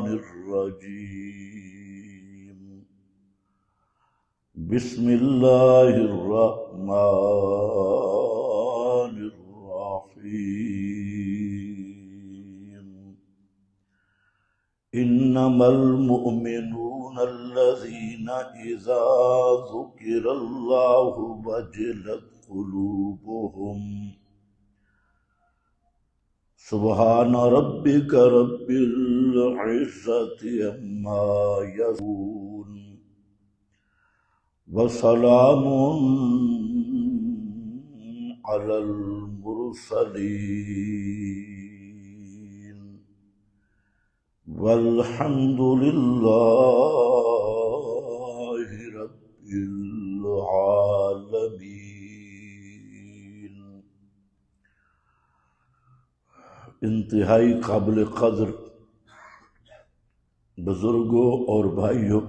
الرجيم بسم الله الرحمن الرحيم إنما المؤمنون الذين إذا ذكر الله وجلت قلوبهم سبحان ربك رب العزة عما يصفون وسلام على المرسلين والحمد لله رب العالمين۔ انتہائی قابل قدر بزرگوں اور بھائیوں،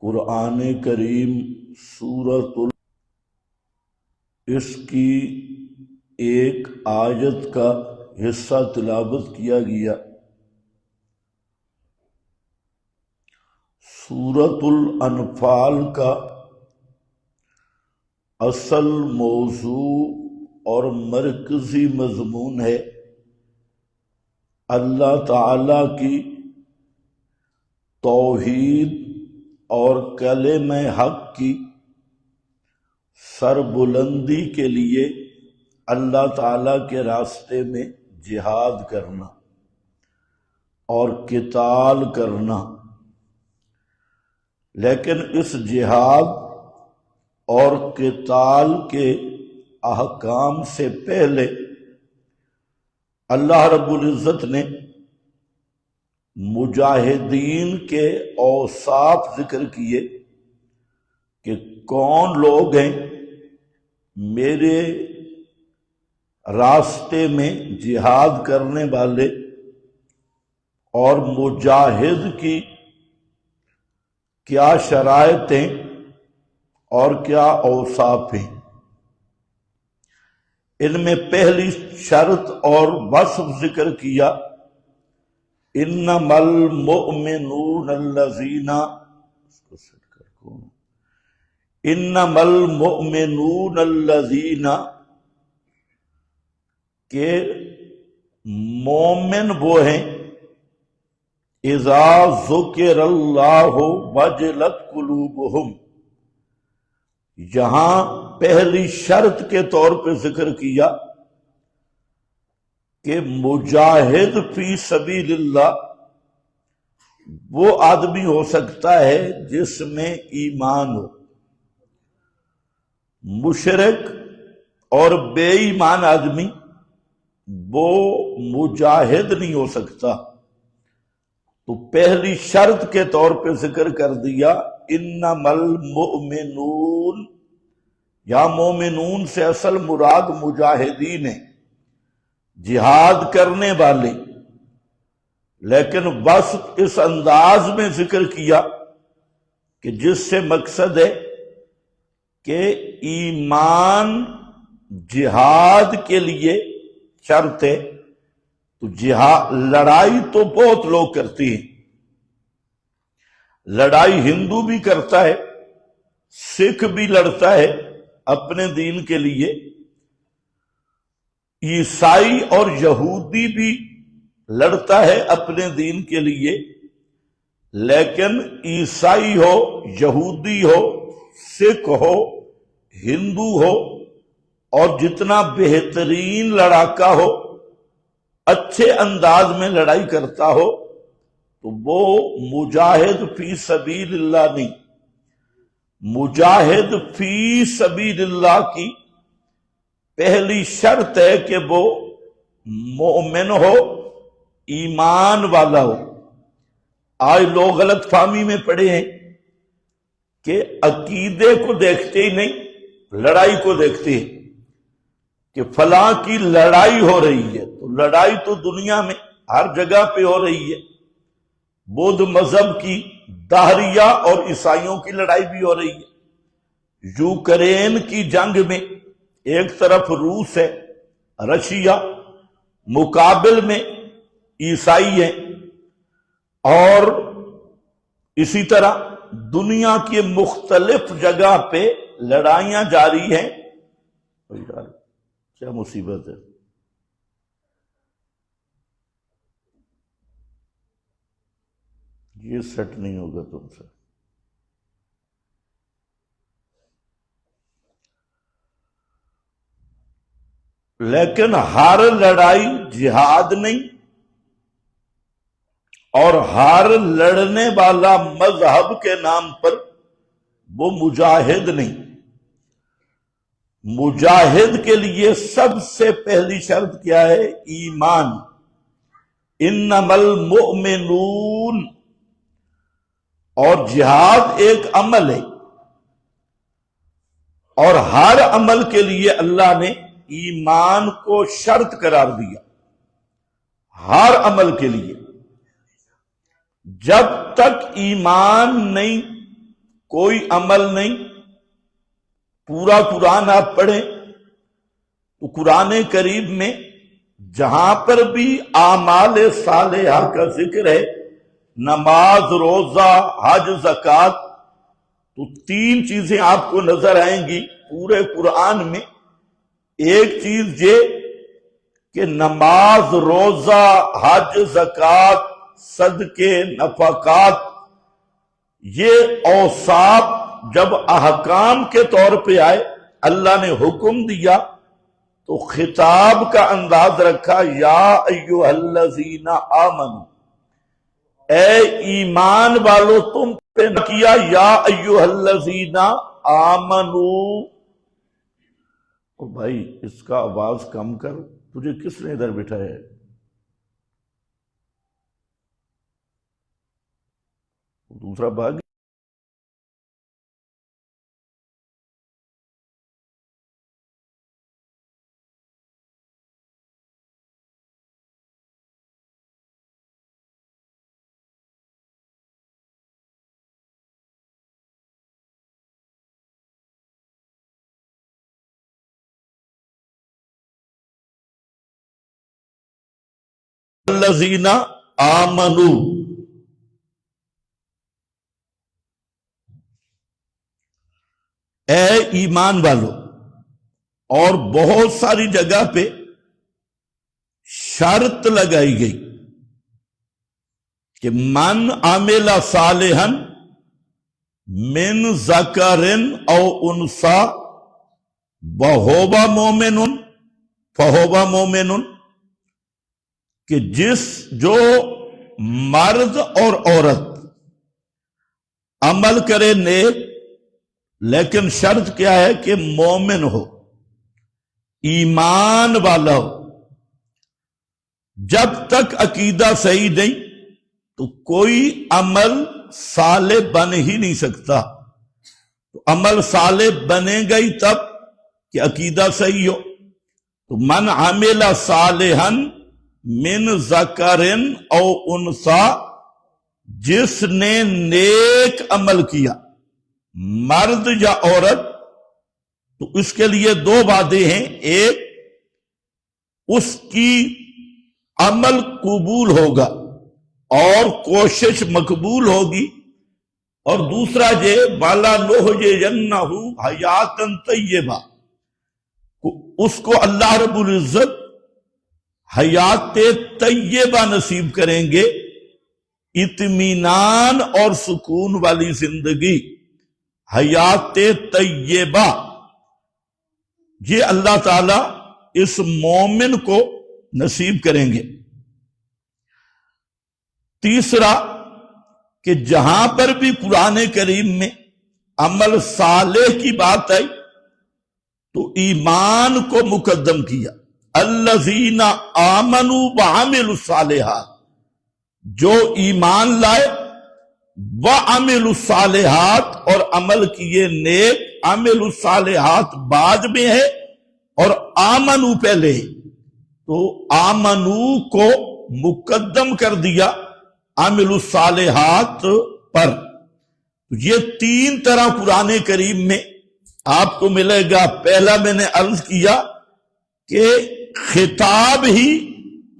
قرآن کریم اس کی ایک آیت کا حصہ تلاوت کیا گیا۔ سورۃ الانفال کا اصل موضوع اور مرکزی مضمون ہے اللہ تعالی کی توحید اور کلمہ حق کی سربلندی کے لیے اللہ تعالی کے راستے میں جہاد کرنا اور قتال کرنا۔ لیکن اس جہاد اور قتال کے احکام سے پہلے اللہ رب العزت نے مجاہدین کے اوصاف ذکر کیے کہ کون لوگ ہیں میرے راستے میں جہاد کرنے والے، اور مجاہد کی کیا شرائط ہیں اور کیا اوصاف ہیں۔ ان میں پہلی شرط اور وصف ذکر کیا، انما المؤمنون الذین کہ مومن وہ ہیں اذا ذکر اللہ وجلت قلوبہم، یہاں پہلی شرط کے طور پہ ذکر کیا کہ مجاہد فی سبیل اللہ وہ آدمی ہو سکتا ہے جس میں ایمان ہو، مشرک اور بے ایمان آدمی وہ مجاہد نہیں ہو سکتا۔ تو پہلی شرط کے طور پہ ذکر کر دیا انما المؤمنون، یا مومنون سے اصل مراد مجاہدین ہیں، جہاد کرنے والے، لیکن وصف اس انداز میں ذکر کیا کہ جس سے مقصد ہے کہ ایمان جہاد کے لیے شرط ہے۔ تو لڑائی تو بہت لوگ کرتی ہیں، لڑائی ہندو بھی کرتا ہے، سکھ بھی لڑتا ہے اپنے دین کے لیے، عیسائی اور یہودی بھی لڑتا ہے اپنے دین کے لیے، لیکن عیسائی ہو، یہودی ہو، سکھ ہو، ہندو ہو، اور جتنا بہترین لڑاکا ہو، اچھے انداز میں لڑائی کرتا ہو، تو وہ مجاہد فی سبیل اللہ نہیں۔ مجاہد فی سبیل اللہ کی پہلی شرط ہے کہ وہ مومن ہو، ایمان والا ہو۔ آج لوگ غلط فہمی میں پڑے ہیں کہ عقیدے کو دیکھتے ہی نہیں، لڑائی کو دیکھتے ہیں کہ فلاں کی لڑائی ہو رہی ہے۔ تو لڑائی تو دنیا میں ہر جگہ پہ ہو رہی ہے، بدھ مذہب کی، دہریہ اور عیسائیوں کی لڑائی بھی ہو رہی ہے۔ یوکرین کی جنگ میں ایک طرف روس ہے، رشیا، مقابل میں عیسائی ہیں، اور اسی طرح دنیا کی مختلف جگہ پہ لڑائیاں جاری ہیں۔ یار کیا مصیبت ہے، یہ سیٹ نہیں ہوگا تم سے۔ لیکن ہر لڑائی جہاد نہیں، اور ہر لڑنے والا مذہب کے نام پر وہ مجاہد نہیں۔ مجاہد کے لیے سب سے پہلی شرط کیا ہے؟ ایمان۔ انما المؤمنون، اور جہاد ایک عمل ہے، اور ہر عمل کے لیے اللہ نے ایمان کو شرط قرار دیا، ہر عمل کے لیے۔ جب تک ایمان نہیں کوئی عمل نہیں۔ پورا قرآن آپ پڑھیں تو قرآن کریم میں جہاں پر بھی اعمال صالحہ کا ذکر ہے، نماز، روزہ، حج، زکوٰۃ، تو تین چیزیں آپ کو نظر آئیں گی پورے قرآن میں۔ ایک چیز یہ کہ نماز، روزہ، حج، زکوٰۃ، صدقے، نفقات، یہ اوصاف جب احکام کے طور پہ آئے، اللہ نے حکم دیا تو خطاب کا انداز رکھا، یا ایھا الذین آمنوا، اے ایمان والو تم پہ نہ کیا یا ایھا الذین آمنوا۔ او بھائی اس کا آواز کم کر، تجھے کس نے ادھر بٹھایا ہے؟ دوسرا بھاگ الذین آمنوا، اے ایمان والو۔ اور بہت ساری جگہ پہ شرط لگائی گئی کہ من عمل صالحا من ذکر او انثی وہو مؤمن فہو مؤمن، کہ جو مرد اور عورت عمل کرے نیک، لیکن شرط کیا ہے کہ مومن ہو، ایمان والا ہو۔ جب تک عقیدہ صحیح نہیں تو کوئی عمل صالح بن ہی نہیں سکتا۔ تو عمل صالح بنے گا ہی تب کہ عقیدہ صحیح ہو۔ تو من عمل صالحا من ذکر او انثی، جس نے نیک عمل کیا، مرد یا عورت، تو اس کے لیے دو وعدے ہیں۔ ایک، اس کی عمل قبول ہوگا اور کوشش مقبول ہوگی، اور دوسرا یہ وَلَنُحْيِيَنَّهُ حَيَاةً طَيِّبَةً، اس کو اللہ رب العزت حیات طیبہ نصیب کریں گے، اطمینان اور سکون والی زندگی، حیات طیبہ۔ یہ اللہ تعالی اس مومن کو نصیب کریں گے۔ تیسرا کہ جہاں پر بھی قرآن کریم میں عمل صالح کی بات آئی تو ایمان کو مقدم کیا، الذین آمنوا وعملوا الصالحات، جو ایمان لائے، وعملوا الصالحات، اور عمل کیے نیک۔ عملوا الصالحات بعد میں ہے اور آمنوا پہلے ہے، تو آمنوا کو مقدم کر دیا عملوا الصالحات پر۔ یہ تین طرح قرآن کریم میں آپ کو ملے گا۔ پہلا میں نے عرض کیا کہ خطاب ہی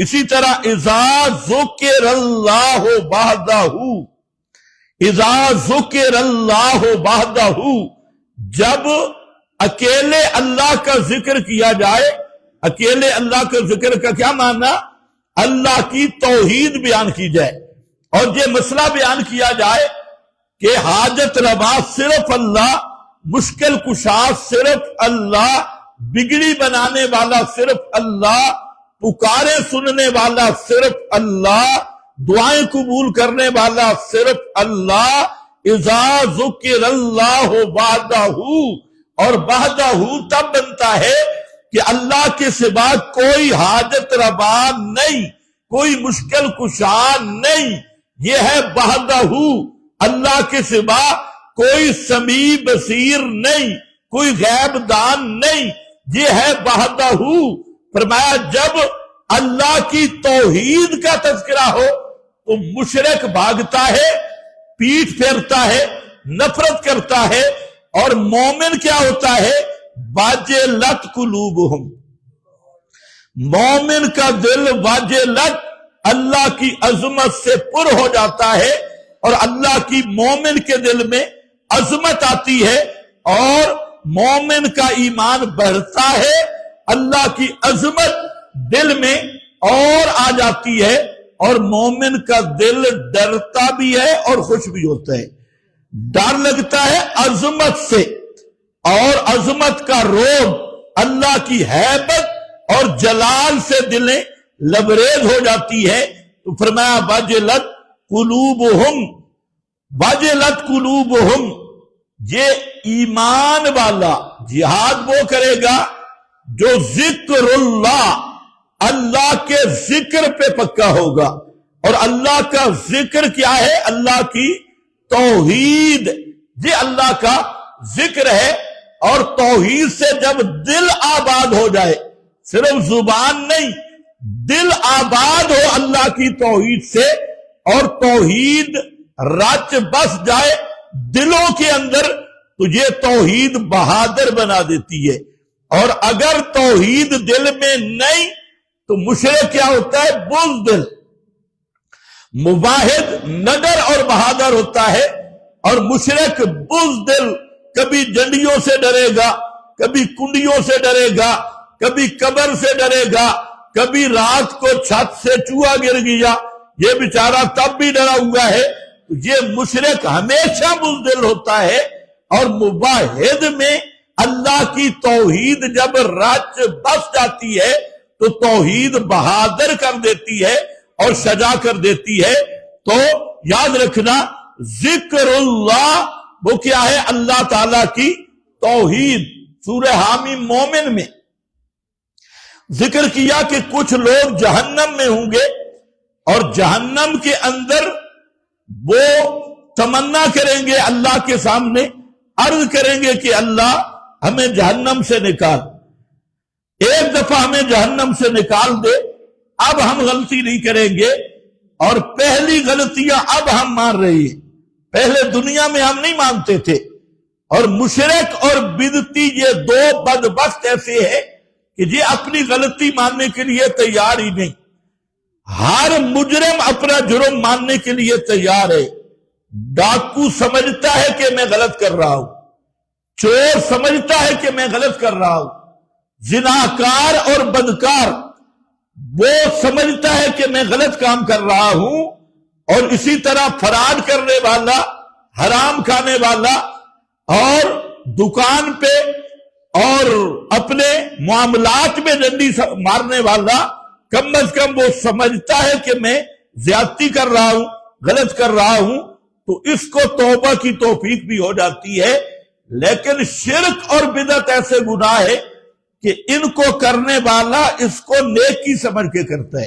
اسی طرح اذا ذکر اللہ وحدہ، اذا ذکر اللہ وحدہ، جب اکیلے اللہ کا ذکر کیا جائے. اکیلے اللہ کا ذکر کا کیا معنی؟ اللہ کی توحید بیان کی جائے اور یہ مسئلہ بیان کیا جائے کہ حاجت روا صرف اللہ، مشکل کشا صرف اللہ، بگڑی بنانے والا صرف اللہ، پکارے سننے والا صرف اللہ، دعائیں قبول کرنے والا صرف اللہ. اذا ذکر اللہ وحدہ، اور وحدہ تب بنتا ہے کہ اللہ کے سوا کوئی حاجت روا نہیں، کوئی مشکل کشا نہیں. یہ ہے وحدہ، اللہ کے سوا کوئی سمیع بصیر نہیں، کوئی غیب دان نہیں. یہ ہے وحدہ. فرمایا جب اللہ کی توحید کا تذکرہ ہو تو مشرک بھاگتا ہے، پیٹھ پھیرتا ہے، نفرت کرتا ہے، اور مومن کیا ہوتا ہے؟ واجلت قلوبہم، مومن کا دل واجلت، اللہ کی عظمت سے پر ہو جاتا ہے، اور اللہ کی مومن کے دل میں عظمت آتی ہے، اور مومن کا ایمان بڑھتا ہے، اللہ کی عظمت دل میں اور آ جاتی ہے، اور مومن کا دل ڈرتا بھی ہے اور خوش بھی ہوتا ہے. ڈر لگتا ہے عظمت سے، اور عظمت کا روب، اللہ کی ہیبت اور جلال سے دلیں لبریز ہو جاتی ہے. تو فرمایا واجلت قلوبہم، واجلت قلوبہم. یہ ایمان والا جہاد وہ کرے گا جو ذکر اللہ، اللہ کے ذکر پہ پکا ہوگا. اور اللہ کا ذکر کیا ہے؟ اللہ کی توحید. یہ اللہ کا ذکر ہے، اور توحید سے جب دل آباد ہو جائے، صرف زبان نہیں، دل آباد ہو اللہ کی توحید سے، اور توحید رچ بس جائے دلوں کے اندر، تو یہ توحید بہادر بنا دیتی ہے. اور اگر توحید دل میں نہیں تو مشرک کیا ہوتا ہے؟ بزدل. مواحد نڈر اور بہادر ہوتا ہے، اور مشرک بزدل. کبھی ڈنڈیوں سے ڈرے گا، کبھی کنڈیوں سے ڈرے گا، کبھی قبر سے ڈرے گا، کبھی رات کو چھت سے چوہا گر گیا، یہ بیچارہ تب بھی ڈرا ہوا ہے. یہ مشرک ہمیشہ بزدل ہوتا ہے. اور مواحد میں اللہ کی توحید جب رچ بس جاتی ہے تو توحید بہادر کر دیتی ہے اور سجا کر دیتی ہے. تو یاد رکھنا، ذکر اللہ وہ کیا ہے؟ اللہ تعالی کی توحید. سورہ حامی مومن میں ذکر کیا کہ کچھ لوگ جہنم میں ہوں گے، اور جہنم کے اندر وہ تمنا کریں گے اللہ کے سامنے، عرض کریں گے کہ اللہ ہمیں جہنم سے نکال، ایک دفعہ ہمیں جہنم سے نکال دے، اب ہم غلطی نہیں کریں گے. اور پہلی غلطیاں اب ہم مان رہے ہیں، پہلے دنیا میں ہم نہیں مانتے تھے. اور مشرک اور بدعتی یہ دو بدبخت ایسے ہیں کہ یہ اپنی غلطی ماننے کے لیے تیار ہی نہیں. ہر مجرم اپنا جرم ماننے کے لیے تیار ہے. ڈاکو سمجھتا ہے کہ میں غلط کر رہا ہوں، چور سمجھتا ہے کہ میں غلط کر رہا ہوں، زناکار اور بدکار وہ سمجھتا ہے کہ میں غلط کام کر رہا ہوں. اور اسی طرح فراڈ کرنے والا، حرام کھانے والا، اور دکان پہ اور اپنے معاملات میں ڈنڈی مارنے والا، کم از کم وہ سمجھتا ہے کہ میں زیادتی کر رہا ہوں، غلط کر رہا ہوں، تو اس کو توبہ کی توفیق بھی ہو جاتی ہے. لیکن شرک اور بدعت ایسے گناہ ہے کہ ان کو کرنے والا اس کو نیکی سمجھ کے کرتا ہے،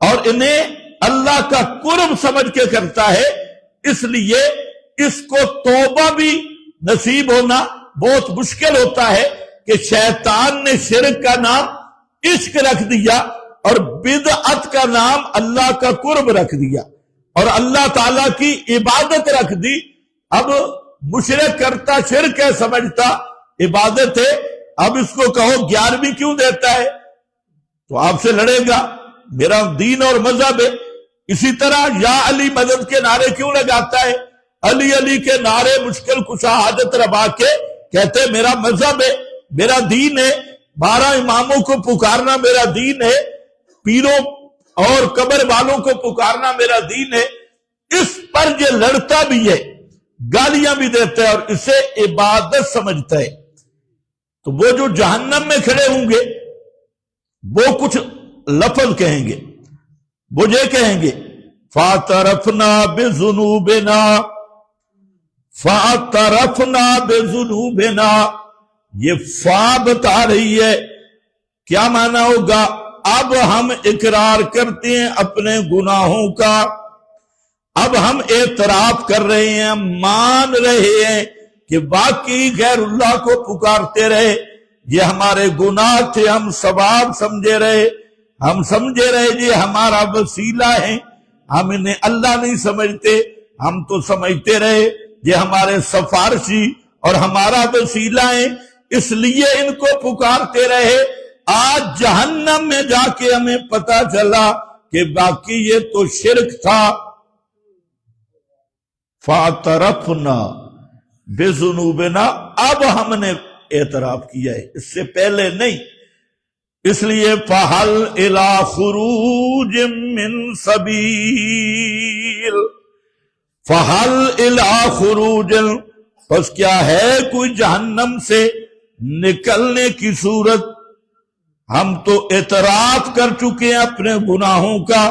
اور انہیں اللہ کا قرب سمجھ کے کرتا ہے. اس لیے اس کو توبہ بھی نصیب ہونا بہت مشکل ہوتا ہے کہ شیطان نے شرک کا نام عشق رکھ دیا اور بدعت کا نام اللہ کا قرب رکھ دیا اور اللہ تعالیٰ کی عبادت رکھ دی. اب مشرک کرتا شرک ہے، سمجھتا عبادت ہے. اب اس کو کہو 11ویں کیوں دیتا ہے تو آپ سے لڑے گا. میرا دین اور مذہب ہے۔ اسی طرح یا علی مدد کے نعرے کیوں لگاتا ہے؟ علی علی کے نعرے مشکل کشا حاجت روا کے کہتے میرا مذہب ہے، میرا دین ہے، 12 اماموں کو پکارنا میرا دین ہے، پیروں اور قبر والوں کو پکارنا میرا دین ہے۔ اس پر یہ لڑتا بھی ہے، گالیاں بھی دیتا ہے اور اسے عبادت سمجھتا ہے۔ تو وہ جو جہنم میں کھڑے ہوں گے وہ کچھ لفظ کہیں گے، وہ یہ کہیں گے فَاعْتَرَفْنَا بِذُنُوبِنَا فَاعْتَرَفْنَا بِذُنُوبِنَا۔ یہ فا بتا رہی ہے، کیا معنی ہوگا؟ اب ہم اقرار کرتے ہیں اپنے گناہوں کا، اب ہم اعتراف کر رہے ہیں، مان رہے ہیں کہ واقعی غیر اللہ کو پکارتے رہے، یہ ہمارے گناہ تھے، ہم ثواب سمجھے رہے، ہم سمجھے رہے یہ ہمارا وسیلہ ہے، ہم انہیں اللہ نہیں سمجھتے، ہم تو سمجھتے رہے یہ ہمارے سفارشی اور ہمارا وسیلہ ہے، اس لیے ان کو پکارتے رہے۔ آج جہنم میں جا کے ہمیں پتا چلا کہ باقی یہ تو شرک تھا۔ فَاعْتَرَفْنَا بِذُنُوبِنَا، اب ہم نے اعتراف کیا ہے، اس سے پہلے نہیں۔ اس لیے فَهَلْ إِلَىٰ خُرُوجٍ مِّن سَبِيلٍ، فَهَلْ إِلَىٰ خُرُوجٍ، بس کیا ہے کوئی جہنم سے نکلنے کی صورت؟ ہم تو اعتراف کر چکے ہیں اپنے گناہوں کا،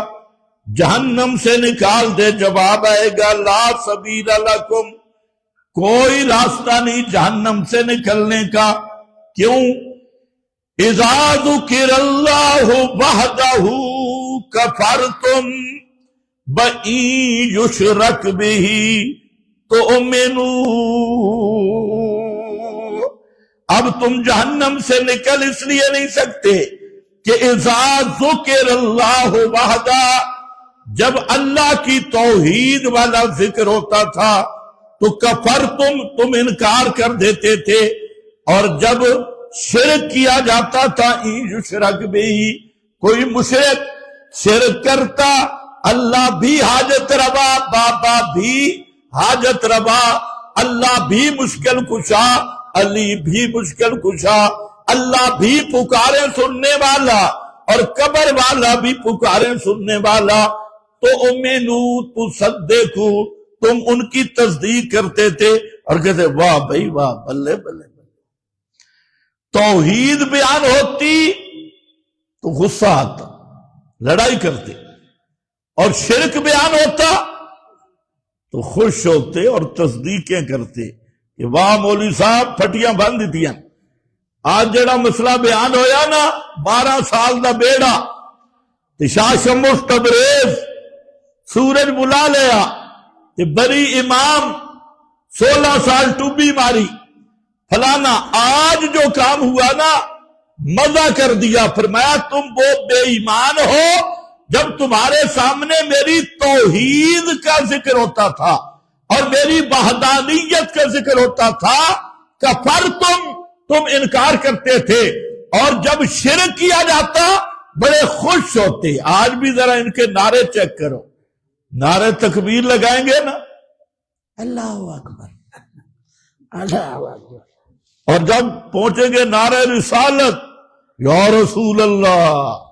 جہنم سے نکال دے، جواب آئے گا لا سبیل لکم، کوئی راستہ نہیں جہنم سے نکلنے کا۔ کیوں؟ اذا ذکر اللہ وحدہ کفرتم بَإِن یشرک بہ تؤمنوا۔ اب تم جہنم سے نکل اس لیے نہیں سکتے کہ اذا ذکر اللہ وحدہ، جب اللہ کی توحید والا ذکر ہوتا تھا تو کفرتم، تم انکار کر دیتے تھے، اور جب شرک کیا جاتا تھا یشرک بہ، کوئی مشرک شرک کرتا، اللہ بھی حاجت روا، بابا بھی حاجت روا، اللہ بھی مشکل کشا، علی بھی مشکل کشا، اللہ بھی پکارے سننے والا اور قبر والا بھی پکارے سننے والا، تو امینو تصدقو، تم ان کی تصدیق کرتے تھے اور کہتے واہ بھائی واہ، بلے بلے بلے۔ توحید بیان ہوتی تو غصہ آتا، لڑائی کرتے، اور شرک بیان ہوتا تو خوش ہوتے اور تصدیقیں کرتے کہ واہ مولوی صاحب پھٹیاں بند دیتیاں۔ آج جڑا مسئلہ بیان ہویا نا 12 سال دا بیڑا، شاہ شمس تبریز سورج بلا لیا، بری امام 16 سال ٹوبی ماری، فلانا، آج جو کام ہوا نا مزہ کر دیا، فرمایا تم وہ بے ایمان ہو جب تمہارے سامنے میری توحید کا ذکر ہوتا تھا اور میری وحدانیت کا ذکر ہوتا تھا، کفر تم انکار کرتے تھے، اور جب شرک کیا جاتا بڑے خوش ہوتے۔ آج بھی ذرا ان کے نعرے چیک کرو، نعرے تکبیر لگائیں گے نا، اللہ اکبر اللہ اکبر، اور جب پہنچیں گے نعرے رسالت یا رسول اللہ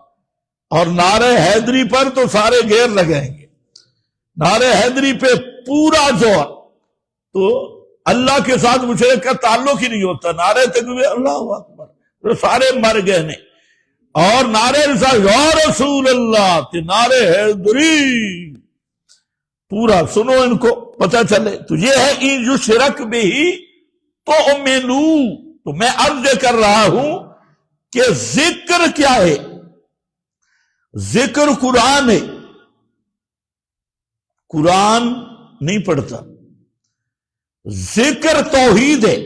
اور نعرے حیدری پر تو سارے گیر لگائیں گے، نعرے حیدری پہ پورا زور، تو اللہ کے ساتھ مشرک کا تعلق ہی نہیں ہوتا، نعرے تکبیر اللہ اکبر تو سارے مر گئے نہیں، اور نعرے رسالت یا رسول اللہ تے نعرے حیدری پورا سنو، ان کو پتہ چلے۔ تو یہ ہے ان یشرک بہ تؤمنو۔ تو میں عرض کر رہا ہوں کہ ذکر کیا ہے؟ ذکر قرآن ہے، قرآن نہیں پڑھتا، ذکر توحید ہے،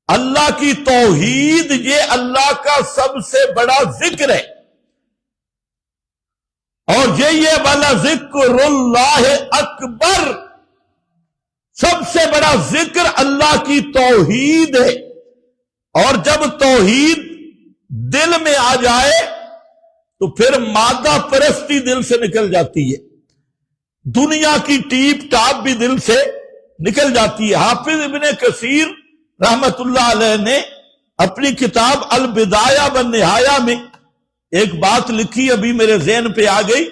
اللہ کی توحید، یہ اللہ کا سب سے بڑا ذکر ہے، اور یہ والا ذکر اللہ اکبر، سب سے بڑا ذکر اللہ کی توحید ہے۔ اور جب توحید دل میں آ جائے تو پھر مادہ پرستی دل سے نکل جاتی ہے، دنیا کی ٹیپ ٹاپ بھی دل سے نکل جاتی ہے۔ حافظ ابن کثیر رحمت اللہ علیہ نے اپنی کتاب البدایہ والنہایہ میں ایک بات لکھی، ابھی میرے ذہن پہ آ گئی۔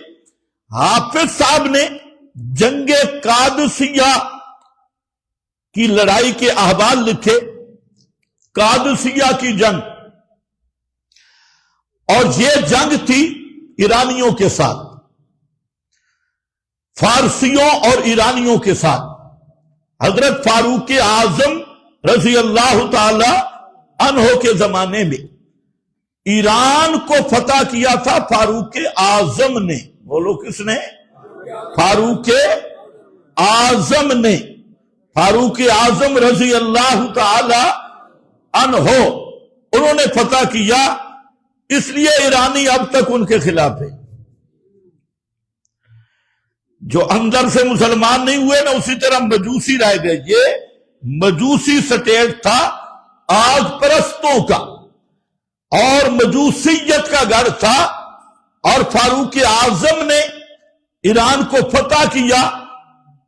حافظ صاحب نے جنگ قادسیہ کی لڑائی کے احوال لکھے، قادسیہ کی جنگ، اور یہ جنگ تھی ایرانیوں کے ساتھ، فارسیوں اور ایرانیوں کے ساتھ۔ حضرت فاروق اعظم رضی اللہ تعالی عنہ کے زمانے میں ایران کو فتح کیا تھا فاروق اعظم نے۔ بولو کس نے؟ فاروق اعظم نے۔ فاروق اعظم رضی اللہ تعالی عنہ انہوں نے فتح کیا، اس لیے ایرانی اب تک ان کے خلاف ہے۔ جو اندر سے مسلمان نہیں ہوئے نا، اسی طرح مجوسی رہ گئے۔ یہ مجوسی سٹیٹ تھا آگ پرستوں کا، اور مجوسیت کا گھر تھا، اور فاروق اعظم نے ایران کو فتح کیا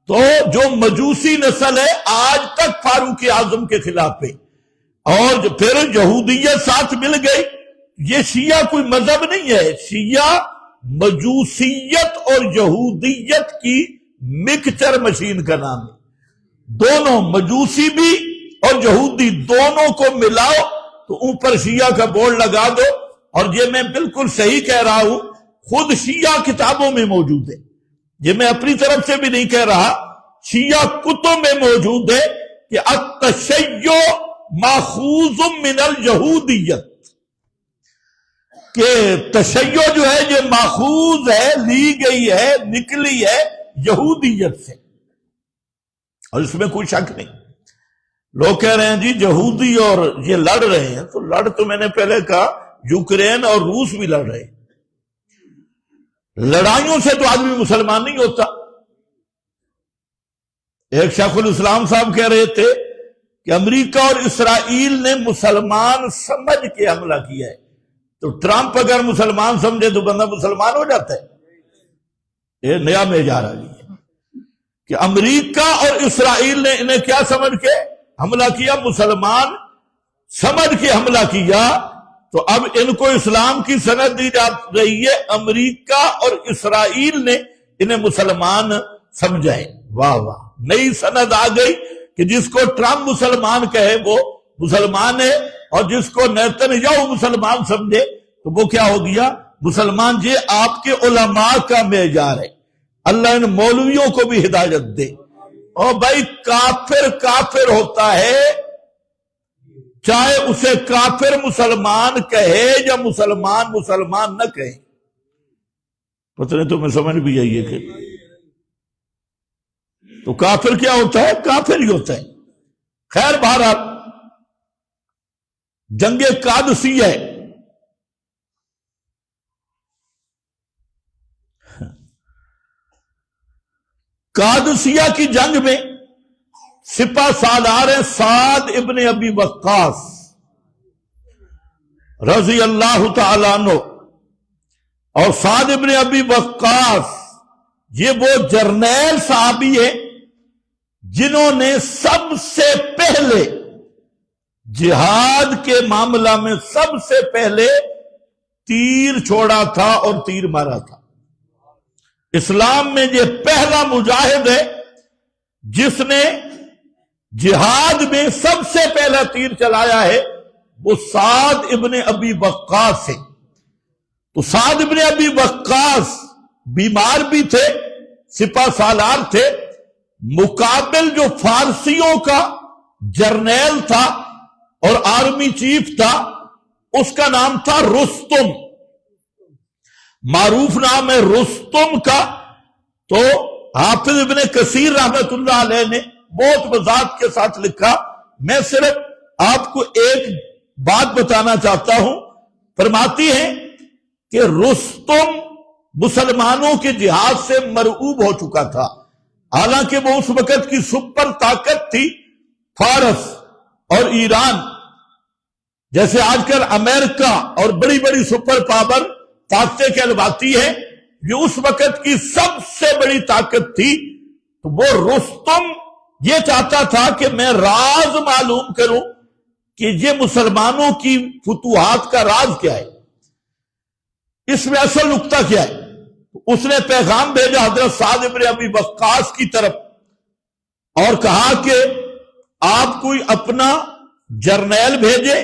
تو جو مجوسی نسل ہے آج تک فاروق اعظم کے خلاف ہے۔ اور پھر یہودیت ساتھ مل گئی۔ یہ شیعہ کوئی مذہب نہیں ہے، شیعہ مجوسیت اور یہودیت کی مکسچر مشین کا نام ہے۔ دونوں، مجوسی بھی اور یہودی دونوں کو ملاؤ تو اوپر شیعہ کا بورڈ لگا دو۔ اور یہ میں بالکل صحیح کہہ رہا ہوں، خود شیعہ کتابوں میں موجود ہے، یہ میں اپنی طرف سے بھی نہیں کہہ رہا، شیعہ کتب میں موجود ہے کہ التشیع ماخوذ من الیہودیت، کہ تشیع جو ہے یہ ماخوذ ہے، لی گئی ہے، نکلی ہے یہودیت سے، اور اس میں کوئی شک نہیں۔ لوگ کہہ رہے ہیں جی یہودی اور یہ لڑ رہے ہیں، تو لڑ تو میں نے پہلے کہا یوکرین اور روس بھی لڑ رہے ہیں۔ لڑائیوں سے تو آدمی مسلمان نہیں ہوتا۔ ایک شیخ الاسلام صاحب کہہ رہے تھے کہ امریکہ اور اسرائیل نے مسلمان سمجھ کے حملہ کیا ہے، تو ٹرمپ اگر مسلمان سمجھے تو بندہ مسلمان ہو جاتا ہے۔ یہ نیا معیار آ گیا ہے کہ امریکہ اور اسرائیل نے انہیں کیا سمجھ کے حملہ کیا؟ مسلمان سمجھ کے حملہ کیا، تو اب ان کو اسلام کی سند دی جا رہی ہے، امریکہ اور اسرائیل نے انہیں مسلمان سمجھا ہے۔ واہ واہ، نئی سند آ گئی کہ جس کو ٹرمپ مسلمان کہے وہ مسلمان ہے، اور جس کو نیتن یاہو مسلمان سمجھے تو وہ کیا ہو گیا؟ مسلمان۔ یہ آپ کے علماء کا معیار ہے، اللہ ان مولویوں کو بھی ہدایت دے۔ اور بھائی کافر کافر ہوتا ہے، چاہے اسے کافر مسلمان کہے یا مسلمان مسلمان نہ کہے۔ پتہ نہیں تمہیں سمجھ بھی آئی ہے کہ تو کافر کیا ہوتا ہے؟ کافر ہی ہوتا ہے۔ خیر بہرحال جنگ قادسیہ ہے، قادسیہ کی جنگ میں سپہ سالار ہیں سعد ابن ابی وقاص رضی اللہ تعالیٰ عنہ۔ اور سعد ابن ابی وقاص یہ وہ جرنیل صحابی ہیں جنہوں نے سب سے پہلے جہاد کے معاملہ میں سب سے پہلے تیر چھوڑا تھا اور تیر مارا تھا۔ اسلام میں یہ پہلا مجاہد ہے جس نے جہاد میں سب سے پہلا تیر چلایا ہے، وہ سعد ابن ابی وقاص ہے۔ تو سعد ابن ابی وقاص بیمار بھی تھے، سپہ سالار تھے، مقابل جو فارسیوں کا جرنیل تھا اور آرمی چیف تھا اس کا نام تھا رستم، معروف نام ہے رستم کا۔ تو حافظ ابن کثیر رحمت اللہ علیہ نے بہت وضاحت کے ساتھ لکھا، میں صرف آپ کو ایک بات بتانا چاہتا ہوں۔ فرماتی ہیں کہ رستم مسلمانوں کے جہاد سے مرعوب ہو چکا تھا، حالانکہ وہ اس وقت کی سپر طاقت تھی۔ فارس اور ایران جیسے آج کل امریکہ اور بڑی بڑی سپر پاور طاقتیں کہلواتی ہیں، یہ اس وقت کی سب سے بڑی طاقت تھی۔ تو وہ رستم یہ چاہتا تھا کہ میں راز معلوم کروں کہ یہ مسلمانوں کی فتوحات کا راز کیا ہے، اس میں اصل نقطہ کیا ہے۔ اس نے پیغام بھیجا حضرت سعد بن ابی وقاص کی طرف اور کہا کہ آپ کوئی اپنا جرنیل بھیجے،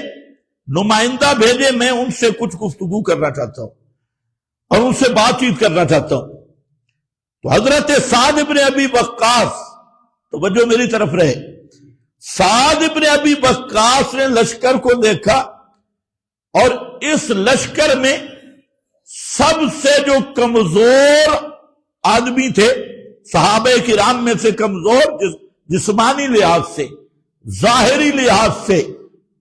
نمائندہ بھیجے، میں ان سے کچھ گفتگو کرنا چاہتا ہوں اور ان سے بات چیت کرنا چاہتا ہوں۔ تو حضرت سعد بن ابی وقاص، توجہ میری طرف رہے، سعد بن ابی وقاص نے لشکر کو دیکھا اور اس لشکر میں سب سے جو کمزور آدمی تھے، صحابہ کرام میں سے کمزور، جسمانی لحاظ سے، ظاہری لحاظ سے،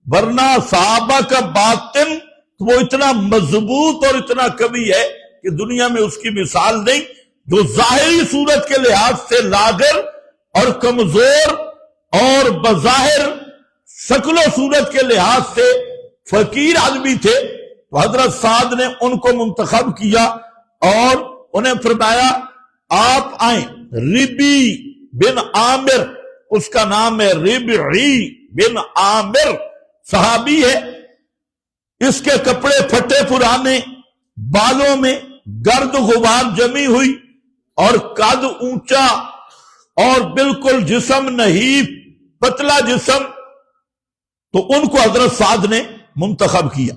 ورنہ صحابہ کا باطن وہ اتنا مضبوط اور اتنا قوی ہے کہ دنیا میں اس کی مثال نہیں، جو ظاہری صورت کے لحاظ سے لاغر اور کمزور اور بظاہر شکل و صورت کے لحاظ سے فقیر آدمی تھے۔ تو حضرت سعد نے ان کو منتخب کیا اور انہیں فرمایا آپ آئیں۔ ربی بن عامر اس کا نام ہے، ربعی بن عامر صحابی ہے، اس کے کپڑے پھٹے پرانے، بالوں میں گرد غبار جمی ہوئی اور قد اونچا اور بالکل جسم نحیف، پتلا جسم۔ تو ان کو حضرت سعد نے منتخب کیا،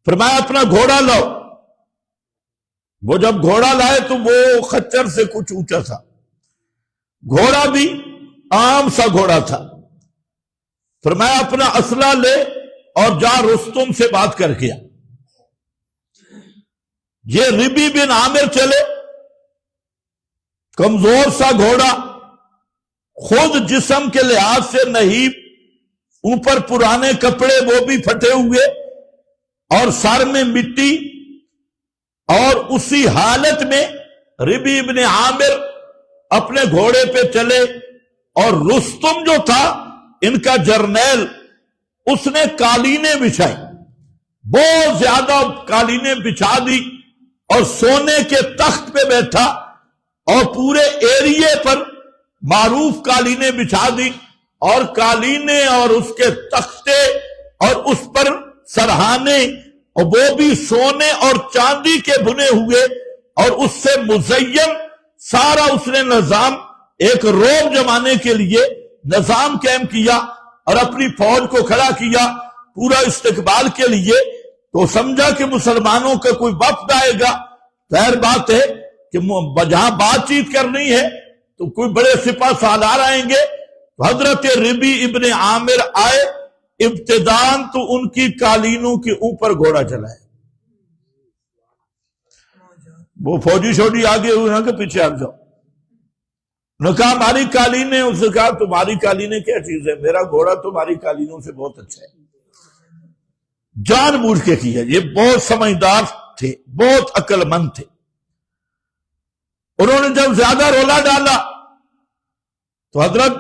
فرمایا اپنا گھوڑا لاؤ۔ وہ جب گھوڑا لائے تو وہ خچر سے کچھ اونچا تھا، گھوڑا بھی عام سا گھوڑا تھا۔ فرمایا اپنا اسلحہ لے اور جا رستم سے بات کر کے آ۔ یہ ربی بن عامر چلے، کمزور سا گھوڑا، خود جسم کے لحاظ سے نحیف، اوپر پرانے کپڑے وہ بھی پھٹے ہوئے اور سر میں مٹی، اور اسی حالت میں ربی بن عامر اپنے گھوڑے پہ چلے، اور رستم جو تھا ان کا جرنیل، اس نے قالینیں بچھائی، بہت زیادہ قالینیں بچھا دی اور سونے کے تخت پہ بیٹھا اور پورے ایریے پر معروف قالینیں بچھا دی، اور قالینیں اور اس کے تختے اور اس پر سرہانے، اور وہ بھی سونے اور چاندی کے بنے ہوئے، اور اس سے مزین سارا اس نے نظام، ایک روب جمانے کے لیے نظام قائم کیا اور اپنی فوج کو کھڑا کیا پورا استقبال کے لیے۔ تو سمجھا کہ مسلمانوں کا کوئی وفد آئے گا، ظاہر بات ہے کہ جہاں بات چیت کرنی ہے تو کوئی بڑے سپاہ سالار آئیں گے۔ تو حضرت ربی ابن عامر آئے، ابتدان تو ان کی قالینوں کے اوپر گھوڑا چلائے۔ وہ فوجی شوجی آگے ہوئے نا کہ پیچھے ہٹ جاؤ، نے کہا ہماری قالینیں، اس نے کہا تمہاری قالینیں کیا چیز ہے، میرا گھوڑا تمہاری قالینوں سے بہت اچھا ہے۔ جان بوجھ کے کیا، یہ بہت سمجھدار تھے، بہت عقل مند تھے۔ انہوں نے جب زیادہ رولا ڈالا تو حضرت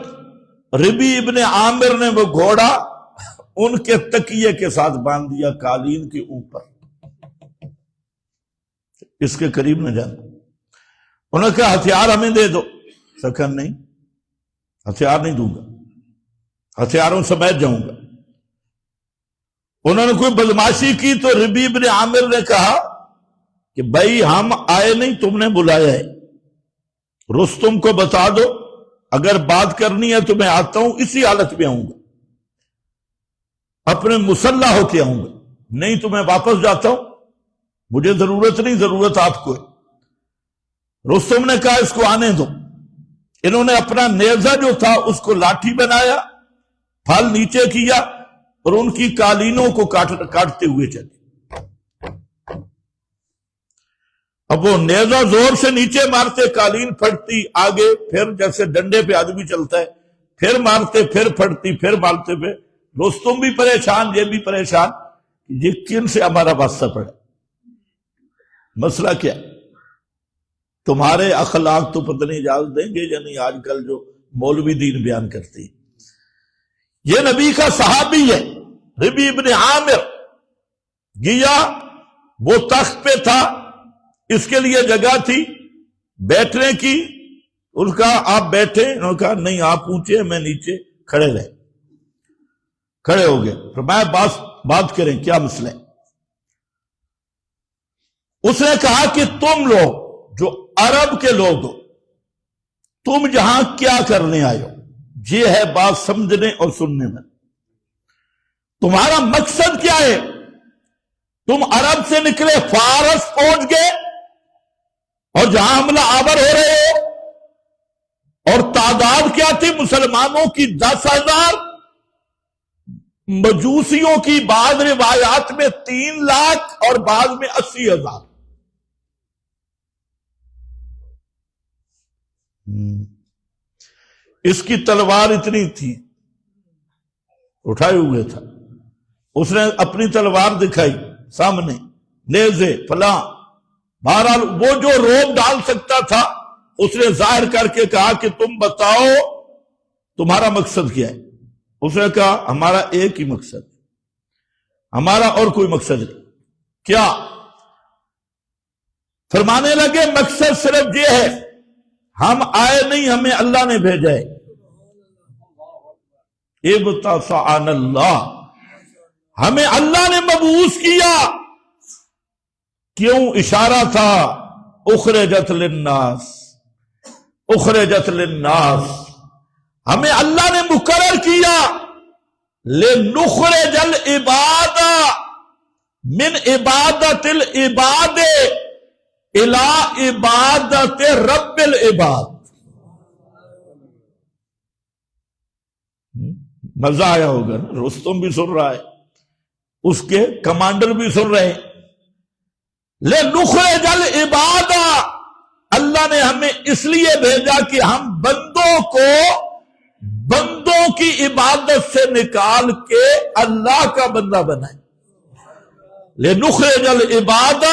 ربی ابن عامر نے وہ گھوڑا ان کے تکیے کے ساتھ باندھ دیا قالین کے اوپر، اس کے قریب نہ جانا۔ انہوں نے کہا ہتھیار ہمیں دے دو، سکن نہیں، ہتھیار نہیں دوں گا، ہتھیاروں سے بیٹھ جاؤں گا۔ انہوں نے کوئی بدماشی کی تو ربی بن عامر نے کہا کہ بھائی ہم آئے نہیں، تم نے بلایا ہے، رستم کو بتا دو اگر بات کرنی ہے تو میں آتا ہوں، اسی حالت میں آؤں گا، اپنے مسلح ہو کے آؤں گا، نہیں تو میں واپس جاتا ہوں، مجھے ضرورت نہیں، ضرورت آپ کو ہے۔ رستم نے کہا اس کو آنے دو۔ انہوں نے اپنا نیزہ جو تھا اس کو لاٹھی بنایا، پھل نیچے کیا اور ان کی قالینوں کو کاٹتے ہوئے چلے۔ اب وہ نیزہ زور سے نیچے مارتے، قالین پھٹتی، آگے پھر جیسے ڈنڈے پہ آدمی چلتا ہے، پھر مارتے، پھر پھٹتی، پھر مارتے پہ۔ رستم بھی پریشان، یہ بھی پریشان، یہ کن سے ہمارا واسطہ پڑا، مسئلہ کیا؟ تمہارے اخلاق تو پتہ نہیں اجازت دیں گے یا نہیں، آج کل جو مولوی دین بیان کرتے ہیں۔ یہ نبی کا صحابی ہے ربی ابن عامر، گیا وہ تخت پہ تھا، اس کے لیے جگہ تھی بیٹھنے کی، اس کا آپ بیٹھے، انہوں نے کہا نہیں آپ اونچے میں نیچے، کھڑے رہے، کھڑے ہو گئے، فرمایا بات کریں کیا مسئلہ ہے؟ اس نے کہا کہ تم لوگ جو عرب کے لوگ ہو، تم یہاں کیا کرنے آئے ہو؟ یہ ہے بات سمجھنے اور سننے میں، تمہارا مقصد کیا ہے؟ تم عرب سے نکلے فارس پہنچ گئے اور جہاں حملہ آور ہو رہے ہو، اور تعداد کیا تھی مسلمانوں کی 10,000، مجوسیوں کی بعض روایات میں 3 لاکھ اور بعض میں 80,000۔ اس کی تلوار اتنی تھی، اٹھائے ہوئے تھا، اس نے اپنی تلوار دکھائی سامنے، نیزے فلاں، بہرحال وہ جو روب ڈال سکتا تھا اس نے ظاہر کر کے کہا کہ تم بتاؤ تمہارا مقصد کیا ہے؟ اس نے کہا ہمارا ایک ہی مقصد، ہمارا اور کوئی مقصد نہیں۔ کیا؟ فرمانے لگے مقصد صرف یہ ہے، ہم آئے نہیں، ہمیں اللہ نے بھیجا ہے۔ ابتعث اللہ، ہمیں اللہ نے مبعوث کیا۔ کیوں؟ اشارہ تھا اخرجت للناس، اخرجت للناس، ہمیں اللہ نے مقرر کیا لنخرج العباد من عبادت العباد الى عبادت رب العباد۔ مزہ آیا ہوگا، رستم بھی سن رہا ہے، اس کے کمانڈر بھی سن رہے ہیں۔ لنخرج العباد، اللہ نے ہمیں اس لیے بھیجا کہ ہم بندوں کو بندوں کی عبادت سے نکال کے اللہ کا بندہ بنائیں۔ لنخرج العباد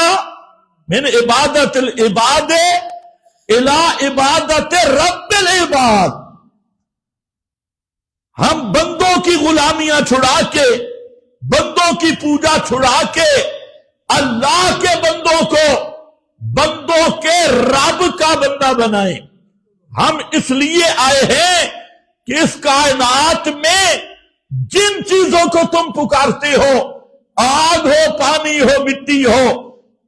من عبادت العباد الى عبادت رب العباد، ہم بندوں کی غلامیاں چھڑا کے، بندوں کی پوجا چھڑا کے اللہ کے بندوں کو بندوں کے رب کا بندہ بنائیں۔ ہم اس لیے آئے ہیں کہ اس کائنات میں جن چیزوں کو تم پکارتے ہو، آگ ہو، پانی ہو، مٹی ہو،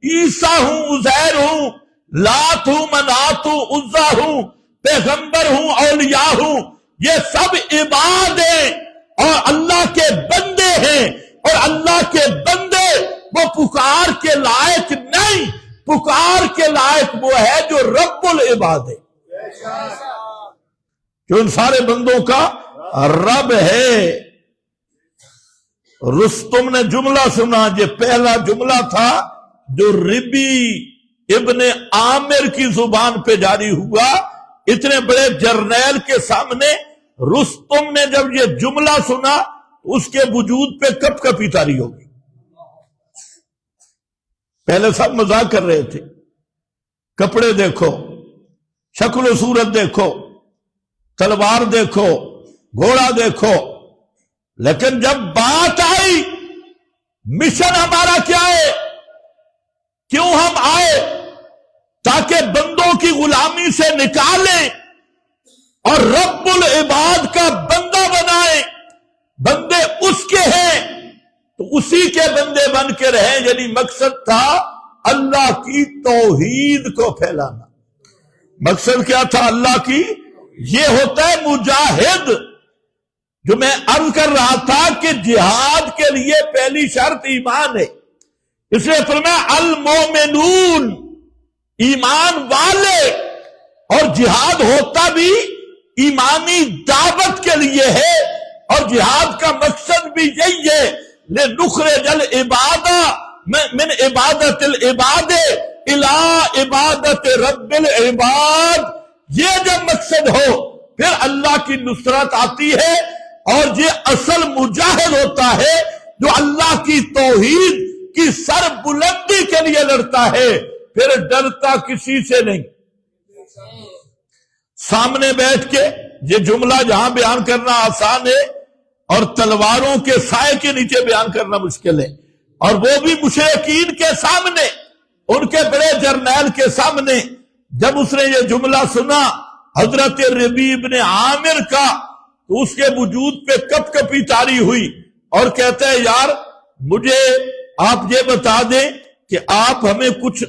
عیسیٰ ہوں، عزیر ہوں، لات ہوں، منات ہوں، عزا ہوں، پیغمبر ہوں، اولیاء ہوں، یہ سب عباد ہیں اور اللہ کے بندے ہیں، اور اللہ کے بندے وہ پکار کے لائق نہیں، پکار کے لائق وہ ہے جو رب العباد ہے، جو ان سارے بندوں کا رب ہے۔ رستم نے جملہ سنا، یہ پہلا جملہ تھا جو ربی ابن عامر کی زبان پہ جاری ہوا۔ اتنے بڑے جرنیل کے سامنے رستم نے جب یہ جملہ سنا، اس کے وجود پہ کپ کپی طاری ہوگی۔ پہلے سب مذاق کر رہے تھے، کپڑے دیکھو، شکل و صورت دیکھو، تلوار دیکھو، گھوڑا دیکھو، لیکن جب بات آئی مشن ہمارا کیا ہے، کیوں ہم آئے، تاکہ بندوں کی غلامی سے نکالیں اور رب العباد کا بندہ بنائیں۔ بندے اس کے ہیں تو اسی کے بندے بن کے رہیں، یعنی مقصد تھا اللہ کی توحید کو پھیلانا۔ مقصد کیا تھا اللہ کی؟ یہ ہوتا ہے مجاہد، جو میں عرض کر رہا تھا کہ جہاد کے لیے پہلی شرط ایمان ہے، اس لیے فرمایا المومنون، ایمان والے، اور جہاد ہوتا بھی ایمانی دعوت کے لیے ہے، اور جہاد کا مقصد بھی یہی ہے لنخرج العباد من عبادت العباد الى عبادت رب العباد۔ یہ جب مقصد ہو پھر اللہ کی نصرت آتی ہے، اور یہ اصل مجاہد ہوتا ہے جو اللہ کی توحید کی سر بلندی کے لیے لڑتا ہے، پھر ڈرتا کسی سے نہیں۔ سامنے بیٹھ کے یہ جملہ جہاں بیان کرنا آسان ہے اور تلواروں کے سائے کے نیچے بیان کرنا مشکل ہے، اور وہ بھی مشرکین کے سامنے، ان کے بڑے جرنیل کے سامنے۔ جب اس نے یہ جملہ سنا حضرت ربیع بن عامر کا، تو اس کے وجود پہ کپ کپی طاری ہوئی اور کہتا ہے یار مجھے آپ یہ بتا دیں کہ آپ ہمیں کچھ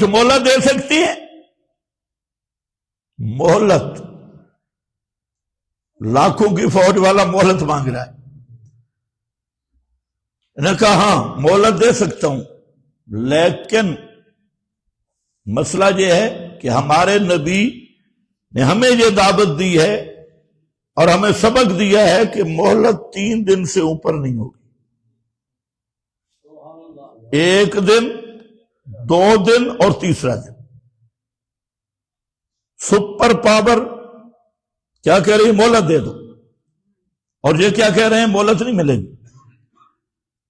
مہلت دے سکتی ہیں؟ مہلت؟ لاکھوں کی فوج والا مہلت مانگ رہا ہے۔ نے کہا ہاں مہلت دے سکتا ہوں، لیکن مسئلہ یہ ہے کہ ہمارے نبی نے ہمیں یہ دعوت دی ہے اور ہمیں سبق دیا ہے کہ مہلت 3 دن سے اوپر نہیں ہوگی۔ 1 دن، 2 دن اور تیسرا دن۔ سپر پاور کیا کہہ رہی ہے؟ مہلت دے دو۔ اور یہ کیا کہہ رہے ہیں؟ مہلت نہیں ملے گی،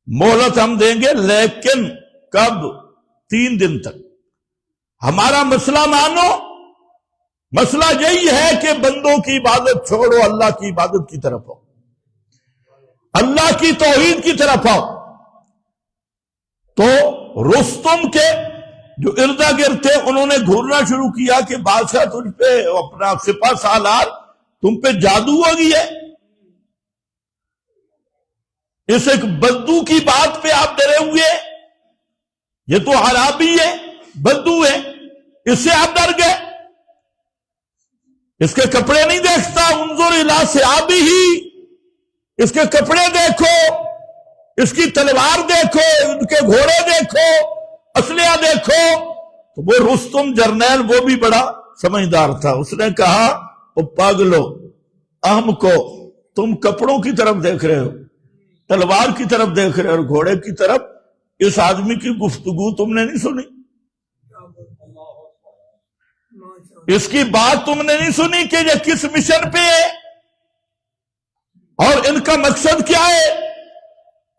مہلت ہم دیں گے لیکن کب؟ 3 دن تک۔ ہمارا مسئلہ مانو، مسئلہ یہی ہے کہ بندوں کی عبادت چھوڑو، اللہ کی عبادت کی طرف آؤ، اللہ کی توحید کی طرف آؤ۔ تو رستم کے جو اردا گرد تھے انہوں نے گھورنا شروع کیا کہ بادشاہ تجھ پہ، اپنا سپہ سالار تم پہ جادو ہو گئی ہے، اس ایک بدو کی بات پہ آپ ڈرے ہوئے، یہ تو عرابی ہے، بدو ہے، اس سے آپ ڈر گئے، اس کے کپڑے نہیں دیکھتا، انظر الی ثیابہ، اس کے کپڑے دیکھو، اس کی تلوار دیکھو، ان کے گھوڑے دیکھو، اسلحہ دیکھو۔ تو وہ رستم جرنیل وہ بھی بڑا سمجھدار تھا، اس نے کہا او پاگلو، ہم کو تم کپڑوں کی طرف دیکھ رہے ہو، تلوار کی طرف دیکھ رہے ہو اور گھوڑے کی طرف، اس آدمی کی گفتگو تم نے نہیں سنی، اس کی بات تم نے نہیں سنی کہ یہ کس مشن پہ ہے اور ان کا مقصد کیا ہے،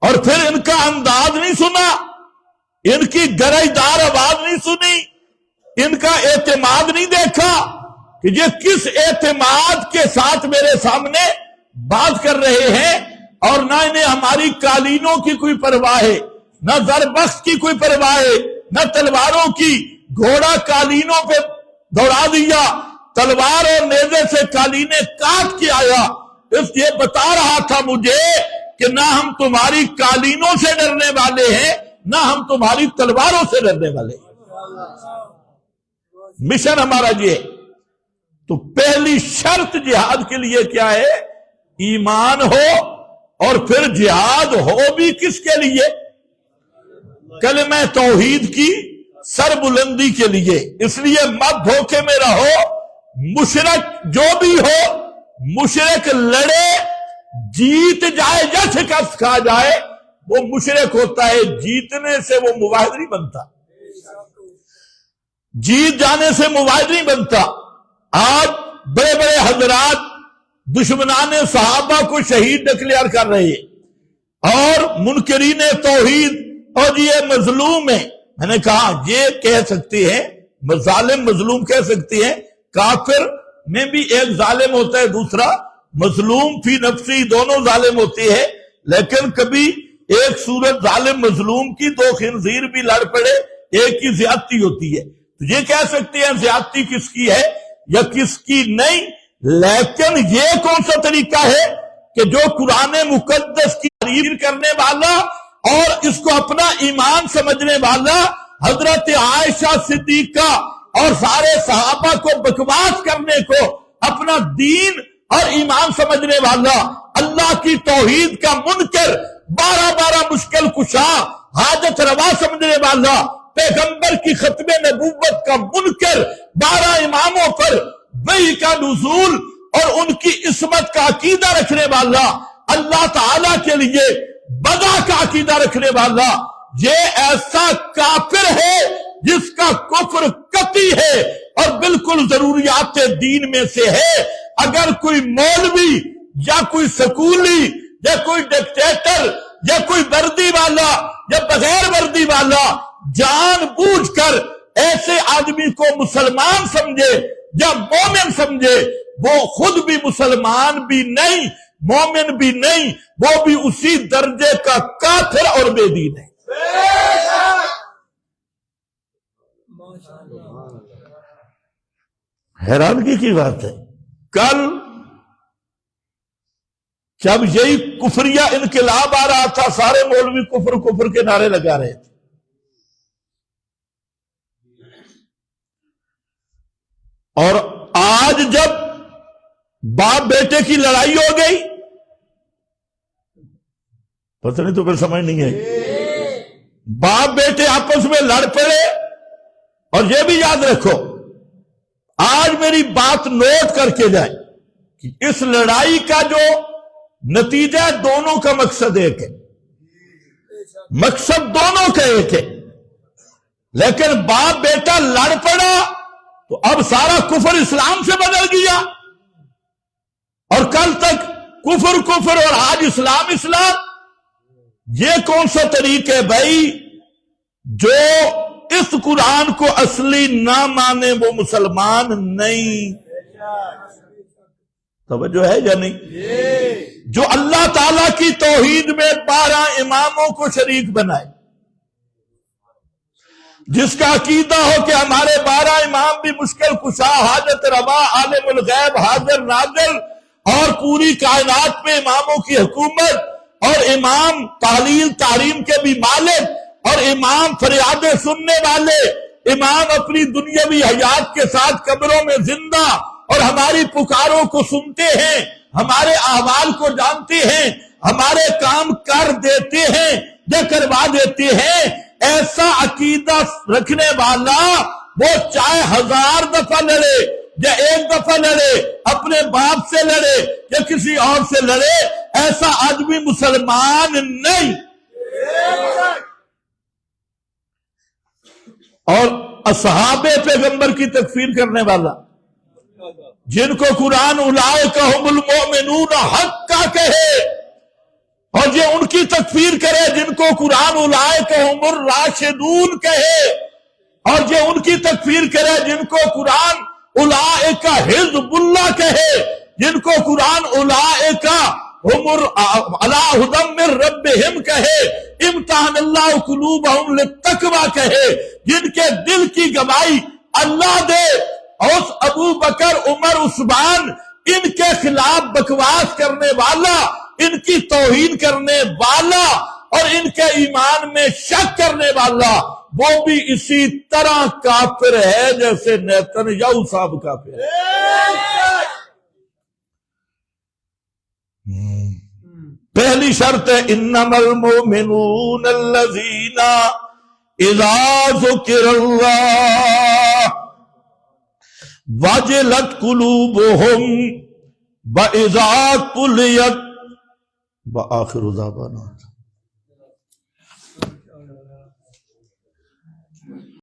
اور پھر ان کا انداز نہیں سنا، ان کی گرجدار آواز نہیں سنی، ان کا اعتماد نہیں دیکھا کہ یہ کس اعتماد کے ساتھ میرے سامنے بات کر رہے ہیں، اور نہ انہیں ہماری قالینوں کی کوئی پرواہ ہے، نہ زربخت کی کوئی پرواہ ہے، نہ تلواروں کی۔ گھوڑا قالینوں پہ دوڑا دیا، تلوار اور نیزے سے قالینیں کاٹ کے آیا، اس یہ بتا رہا تھا مجھے کہ نہ ہم تمہاری قالینوں سے ڈرنے والے ہیں، نہ ہم تمہاری تلواروں سے ڈرنے والے ہیں۔ مشن ہمارا یہ ہے۔ تو پہلی شرط جہاد کے لیے کیا ہے؟ ایمان ہو، اور پھر جہاد ہو بھی کس کے لیے؟ کلمہ توحید کی سر بلندی کے لیے۔ اس لیے مت دھوکے میں رہو، مشرک جو بھی ہو، مشرک لڑے، جیت جائے یا شکست کھا جائے، وہ مشرک ہوتا ہے، جیتنے سے وہ موحد نہیں بنتا، جیت جانے سے موحد نہیں بنتا۔ آج بڑے بڑے حضرات دشمنان صحابہ کو شہید ڈکلیئر کر رہے ہیں، اور منکرین توحید اور یہ مظلوم ہے۔ میں نے کہا یہ کہہ سکتے ہیں، ظالم مظلوم کہہ سکتے ہیں، کافر میں بھی ایک ظالم ہوتا ہے، دوسرا مظلوم فی نفسی، دونوں ظالم ہوتے ہیں، لیکن کبھی ایک صورت ظالم مظلوم کی، 2 خنزیر بھی لڑ پڑے، ایک کی زیادتی ہوتی ہے۔ تو یہ کہہ سکتے ہیں زیادتی کس کی ہے یا کس کی نہیں، لیکن یہ کون سا طریقہ ہے کہ جو قرآن مقدس کی تعریف کرنے والا اور اس کو اپنا ایمان سمجھنے والا حضرت عائشہ صدیقہ اور سارے صحابہ کو بکواس کرنے کو اپنا دین اور ایمان سمجھنے والا، اللہ کی توحید کا منکر، 12 مشکل کشا، حاجت روا سمجھنے والا، پیغمبر کی ختم نبوت کا منکر، 12 اماموں پر وحی کا نزول اور ان کی عصمت کا عقیدہ رکھنے والا، اللہ تعالی کے لیے بدا کا عقیدہ رکھنے والا، یہ ایسا کافر ہے جس کا کفر قطعی ہے اور بالکل ضروریات دین میں سے ہے۔ اگر کوئی مولوی یا کوئی سکولی یا کوئی ڈکٹیٹر یا کوئی وردی والا یا بغیر وردی والا جان بوجھ کر ایسے آدمی کو مسلمان سمجھے یا مومن سمجھے، وہ خود بھی مسلمان بھی نہیں، مومن بھی نہیں، وہ بھی اسی درجے کا کافر اور بے دین ہے۔ حیرانگی کی بات ہے، کل جب یہی کفریہ انقلاب آ رہا تھا، سارے مولوی کفر کفر کے نعرے لگا رہے تھے، اور آج جب باپ بیٹے کی لڑائی ہو گئی، پتہ نہیں تو پھر سمجھ نہیں ہے، باپ بیٹے آپس میں لڑ پڑے، اور یہ بھی یاد رکھو، آج میری بات نوٹ کر کے جائے کہ اس لڑائی کا جو نتیجہ دونوں کا مقصد ایک ہے، مقصد دونوں کا ایک ہے، لیکن باپ بیٹا لڑ پڑا تو اب سارا کفر اسلام سے بدل گیا، اور کل تک کفر کفر اور آج اسلام اسلام۔ یہ کون سا طریق ہے بھائی؟ جو اس قرآن کو اصلی نہ مانے وہ مسلمان نہیں۔ توجہ ہے یا نہیں؟ جو اللہ تعالیٰ کی توحید میں 12 اماموں کو شریک بنائے، جس کا عقیدہ ہو کہ ہمارے 12 امام بھی مشکل کشا، حاجت روا، عالم الغیب، حاضر ناظر، اور پوری کائنات میں اماموں کی حکومت، اور امام تعلیل تعلیم کے بھی مالک، اور امام فریادیں سننے والے، امام اپنی دنیاوی حیات کے ساتھ قبروں میں زندہ، اور ہماری پکاروں کو سنتے ہیں، ہمارے احوال کو جانتے ہیں، ہمارے کام کر دیتے ہیں یا کروا دیتے ہیں۔ ایسا عقیدہ رکھنے والا وہ چاہے 1000 دفعہ لڑے یا 1 دفعہ لڑے، اپنے باپ سے لڑے یا کسی اور سے لڑے، ایسا آدمی مسلمان نہیں۔ اور اصحاب پیغمبر کی تکفیر کرنے والا، جن کو قرآن اولئک ھم المؤمنون حقا کہے، اور یہ ان کی تکفیر کرے جن کو قرآن اولئک ھم الراشدون کہے، اور یہ ان کی تکفیر کرے جن کو قرآن اولئک حزب اللہ کہے، جن کو قرآن اولئک ھم علی ھدی من ربہم کہے، امتحن اللہ قلوبہم للتقوی کہے، جن کے دل کی گواہی اللہ دے، اور ابو بکر، عمر، عثمان، ان کے خلاف بکواس کرنے والا، ان کی توہین کرنے والا، اور ان کے ایمان میں شک کرنے والا، وہ بھی اسی طرح کافر ہے جیسے نیتنیاہو صاحب کافر ہے۔ پہلی شرط ہے انما المؤمنون الذین اذا ذکر اللہ وجلت قلوبہم وَإِذَا تُلِيَتْ وَآخِرُ دعوانا۔